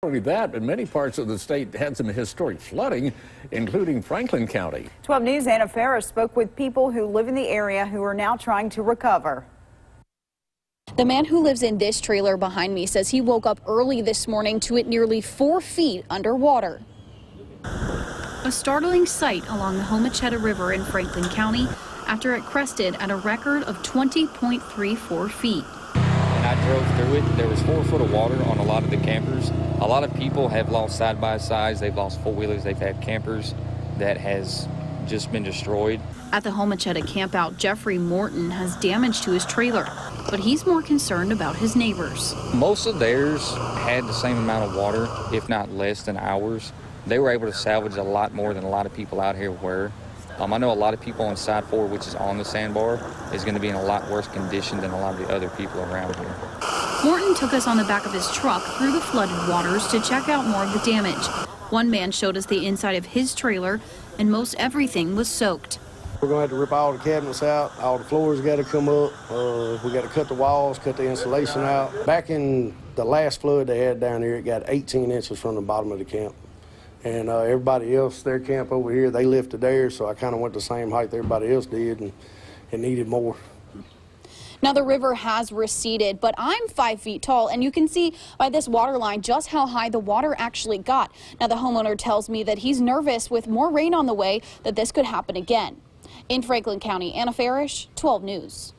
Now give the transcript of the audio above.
Only that, but many parts of the state had some historic flooding, including Franklin County. 12 News' Anna Ferris spoke with people who live in the area who are now trying to recover. The man who lives in this trailer behind me says he woke up early this morning to it nearly 4 feet underwater. A startling sight along the Homochitto River in Franklin County after it crested at a record of 20.34 feet. And I drove through it. There was 4 foot of water on a lot of the campers. A lot of people have lost side-by-sides. They've lost four-wheelers. They've had campers that has just been destroyed. At the Homochitto campout, Jeffrey Morton has damage to his trailer, but he's more concerned about his neighbors. Most of theirs had the same amount of water, if not less than ours. They were able to salvage a lot more than a lot of people out here were. I know a lot of people on side 4, which is on the sandbar, is going to be in a lot worse condition than a lot of the other people around here. Morton took us on the back of his truck through the flooded waters to check out more of the damage. One man showed us the inside of his trailer, and most everything was soaked. We're going to have to rip all the cabinets out. All the floors got to come up. We got to cut the walls, cut the insulation out. Back in the last flood they had down here, it got 18 inches from the bottom of the camp. And everybody else, their camp over here, they lifted theirs, so I kind of went the same height everybody else did, and it needed more. Now the river has receded, but I'm 5 feet tall, and you can see by this water line just how high the water actually got. Now the homeowner tells me that he's nervous with more rain on the way that this could happen again. In Franklin County, Anna Ferris, 12 News.